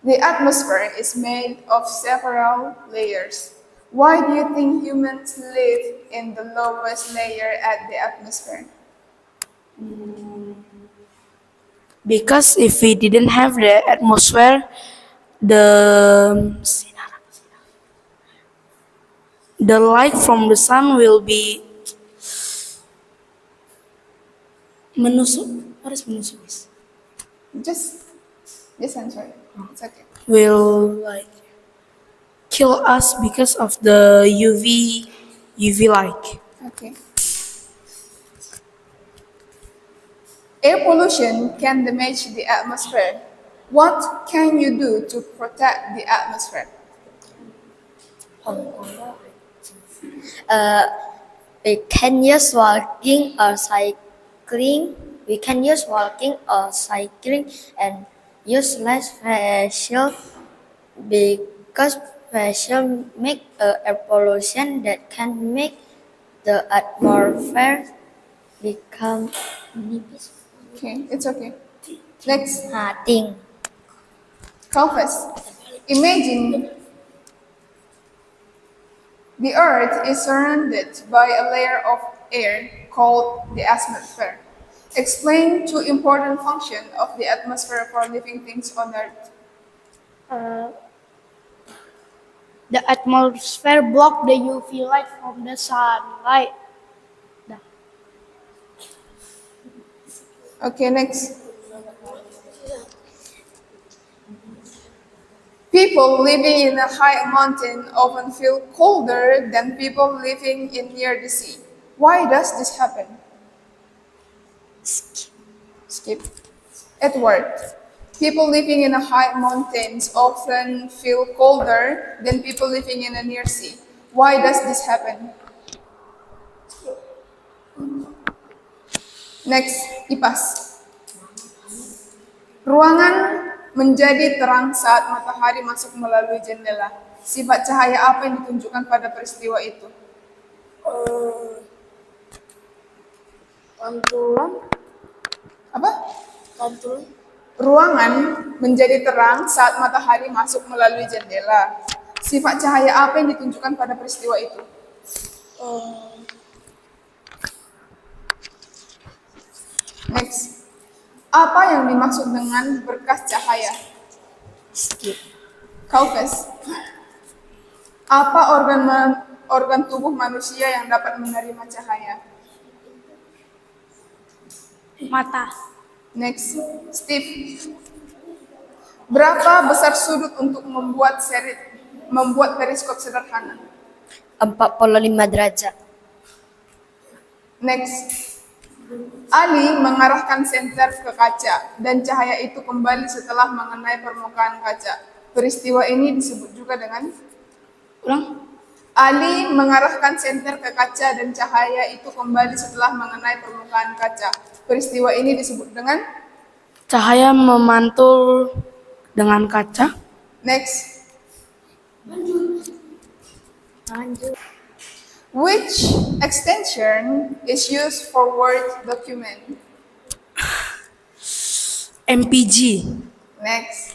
The atmosphere is made of several layers. Why do you think humans live in the lowest layer at the atmosphere? Because if we didn't have the atmosphere, the the light from the sun will be menusuk. What is menusuk? Just, just answer it. It's okay. Will like kill us because of the UV light. Okay. Air pollution can damage the atmosphere. What can you do to protect the atmosphere? We can use walking or cycling. We can use walking or cycling and use less vehicle because vehicle make air pollution that can make the atmosphere become Okay, it's okay. Next, nothing. Kalfas. Imagine the Earth is surrounded by a layer of air called the atmosphere. Explain two important functions of the atmosphere for living things on Earth. The atmosphere block the UV light from the sunlight. Okay, next. People living in a high mountain often feel colder than people living in near the sea. Why does this happen? Skip. Edward. People living in a high mountains often feel colder than people living in a near sea. Why does this happen? Next, Ipas. Ruangan menjadi terang saat matahari masuk melalui jendela. Sifat cahaya apa yang ditunjukkan pada peristiwa itu? Pantulan. Apa? Pantulan. Ruangan menjadi terang saat matahari masuk melalui jendela. Sifat cahaya apa yang ditunjukkan pada peristiwa itu? Next. Apa yang dimaksud dengan berkas cahaya? Skip. Kaufes. Apa organ tubuh manusia yang dapat menerima cahaya? Mata. Next, Steve. Berapa besar sudut untuk membuat periskop sederhana? 45 derajat. Next. Ali mengarahkan senter ke kaca dan cahaya itu kembali setelah mengenai permukaan kaca. Peristiwa ini disebut juga dengan Ali mengarahkan senter ke kaca dan cahaya itu kembali setelah mengenai permukaan kaca. Peristiwa ini disebut dengan cahaya memantul dengan kaca. Next. Lanjut. Which extension is used for Word document? MPG. Next.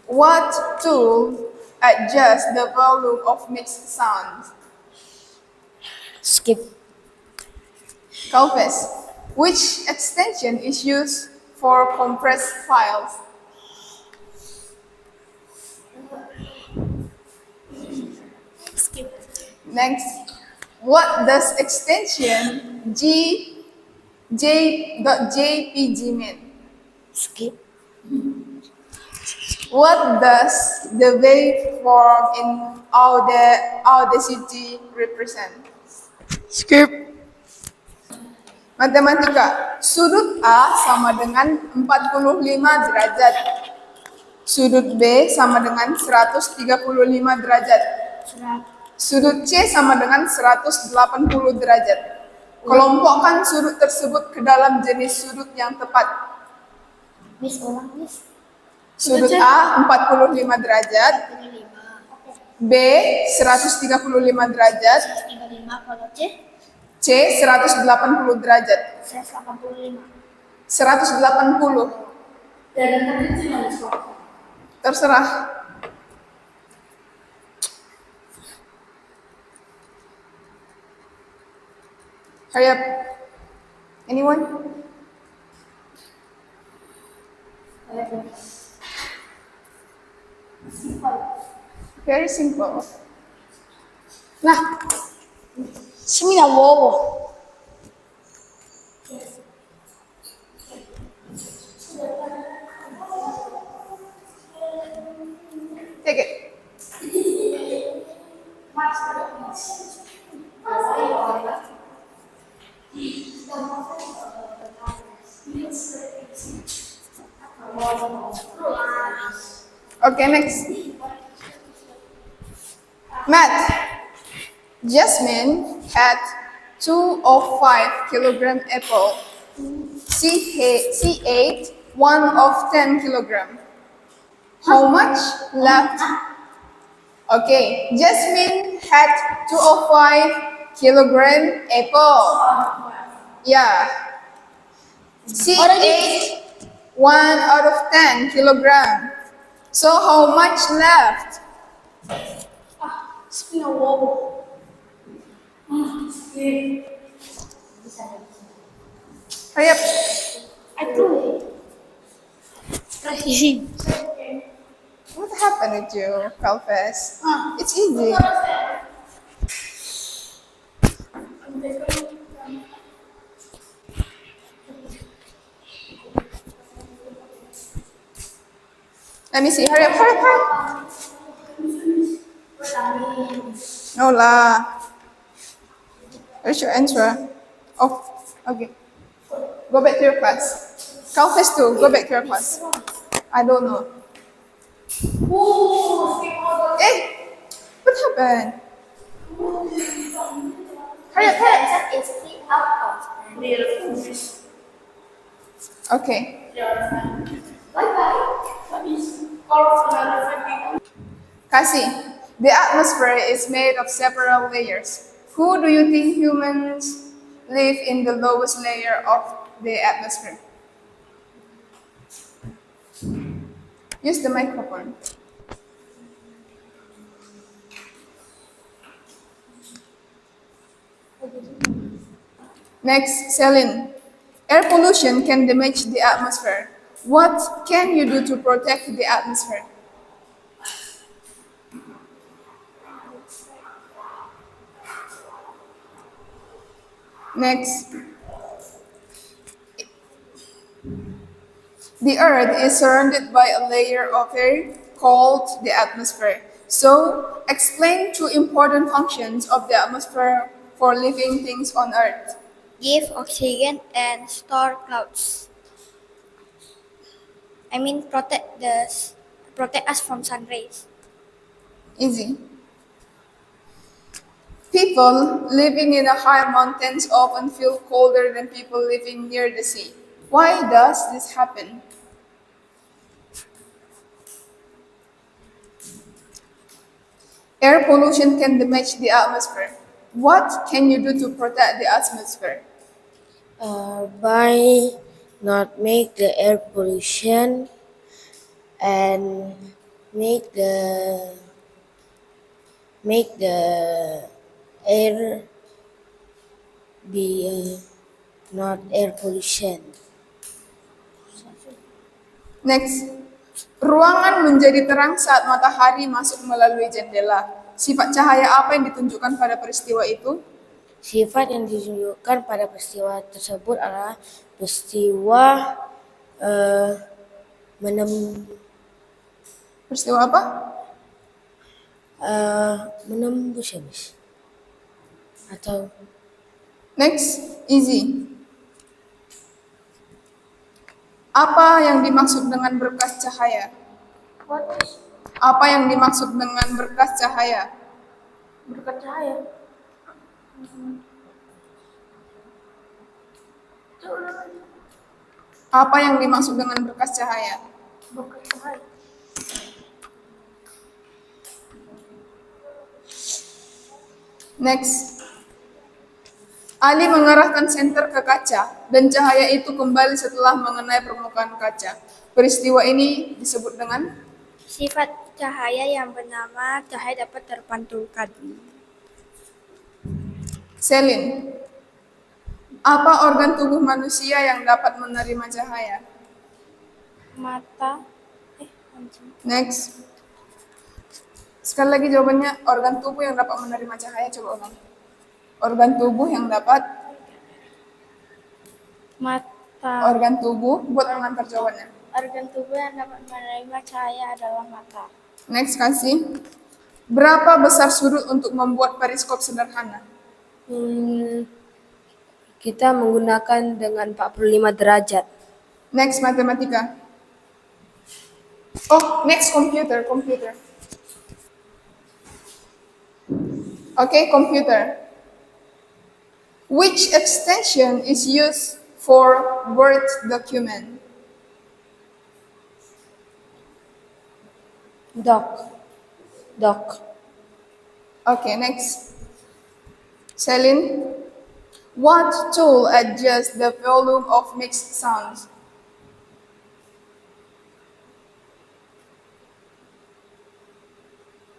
What tool adjusts the volume of mixed sounds? Skip. Kalfes. Which extension is used for compressed files? Skip. Next. What does extension J.jpg mean? Skip. What does the waveform in Audacity represent? Skip. Matematika. Sudut A sama dengan 45 derajat. Sudut B sama dengan 135 derajat. Sudut C sama dengan 180 derajat. Kelompokkan sudut tersebut ke dalam jenis sudut yang tepat. Miss ulang, Miss. Sudut A 45 derajat, B 135 derajat, 35 kalau C 180 derajat. 185. 180. Terserah. Hurry up. Anyone? Very simple. Nah, Semina wowo. take it. Okay, next. Math. Jasmine had 2 of 5 kilogram apple. She ate 1 of 10 kilogram. How much left? Okay, Jasmine had 2 of 5 kilogram apple. Yeah. She ate 1 out of 10 kilogram. So how much left? Semina wowo. Hurry up. Aduh. Easy. What happened with you, Kalfes? It's easy. Let me see. Hurry up, hurry up, hurry up. No lah. Where's your answer? Oh, okay. Go back to your class. Kalfes too. Go back to your class. I don't know. Eh, what happened? Hurry up, hurry up. Answer is 3 out of 10. Okay. Kasih, the atmosphere is made of several layers. Who do you think humans live in the lowest layer of the atmosphere? Use the microphone. Next, Celine. Air pollution can damage the atmosphere. What can you do to protect the atmosphere? Next. The Earth is surrounded by a layer of air called the atmosphere. So, explain 2 important functions of the atmosphere for living things on Earth. Give oxygen and store clouds. Protect us from sun rays. Easy. People living in the high mountains often feel colder than people living near the sea. Why does this happen? Air pollution can damage the atmosphere. What can you do to protect the atmosphere? By not make the air pollution and make the air be not air pollution. Next, ruangan menjadi terang saat matahari masuk melalui jendela. Sifat cahaya apa yang ditunjukkan pada peristiwa itu? Sifat yang ditunjukkan pada peristiwa tersebut adalah peristiwa Peristiwa apa? menembus habis atau Next, easy. Apa yang dimaksud dengan berkas cahaya? Apa yang dimaksud dengan berkas cahaya? Berkat cahaya. Apa yang dimaksud dengan berkas cahaya? Berkat cahaya. Next. Ali mengarahkan senter ke kaca dan cahaya itu kembali setelah mengenai permukaan kaca. Peristiwa ini disebut dengan Sifat cahaya yang bernama cahaya dapat terpantulkan. Selin. Apa organ tubuh manusia yang dapat menerima cahaya? Mata. Next. Sekali lagi jawabannya, organ tubuh yang dapat menerima cahaya. Coba ulang. Organ tubuh yang dapat, Mata. organ tubuh, buat pengantar jawabannya. Organ tubuh yang dapat menerima cahaya adalah mata. Next, kasih. Berapa besar sudut untuk membuat periskop sederhana? Kita menggunakan dengan 45 derajat. Next, matematika. Oh, next, computer. Okay, computer. Which extension is used for Word document? Doc. Okay, next. Celine. What tool adjusts the volume of mixed sounds?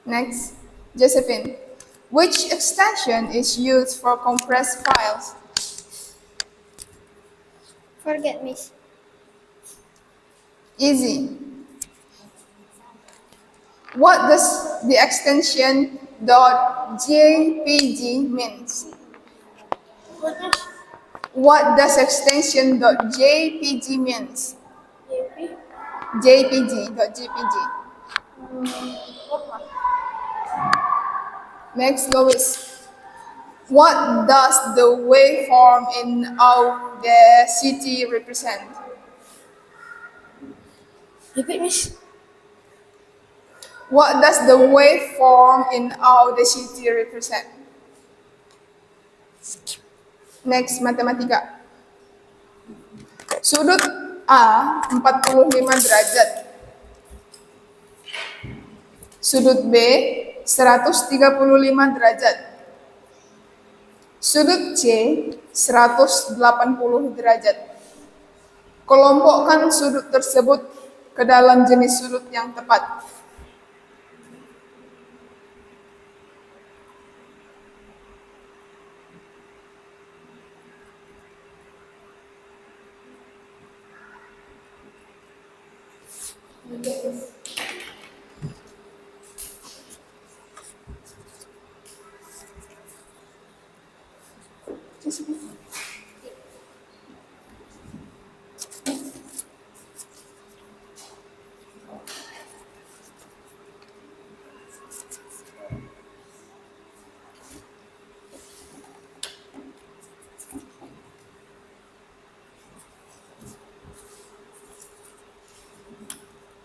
Next. Josephine. Which extension is used for compressed files? Forget, Miss. Easy. What does the extension .jpg means? What does extension .jpg means? .jpg. Next, Lois. What does the waveform in Audacity represent? Repeat, Miss. What does the waveform in Audacity represent? Next, matematika. Sudut A 45 derajat. Sudut B 135 derajat. Sudut C 180 derajat. Kelompokkan sudut tersebut ke dalam jenis sudut yang tepat.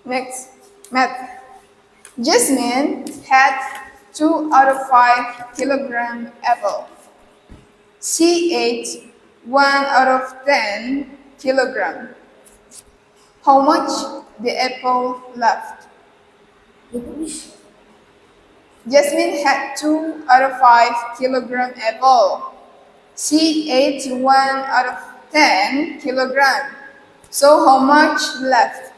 Next, math. Jasmine had 2 out of 5 kilogram apple. She ate 1 out of 10 kilogram. How much the apple left? Jasmine had 2 out of 5 kilogram apple. She ate 1 out of 10 kilogram. So how much left?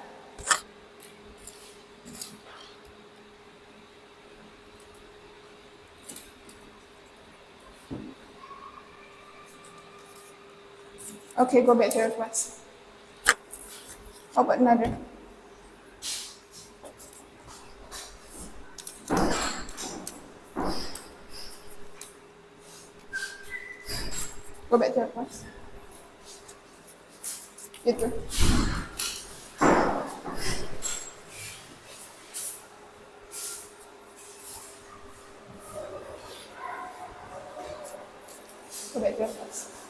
Okay, go back to your class. How about another? Go back to your class. Gitu. Go back to your class.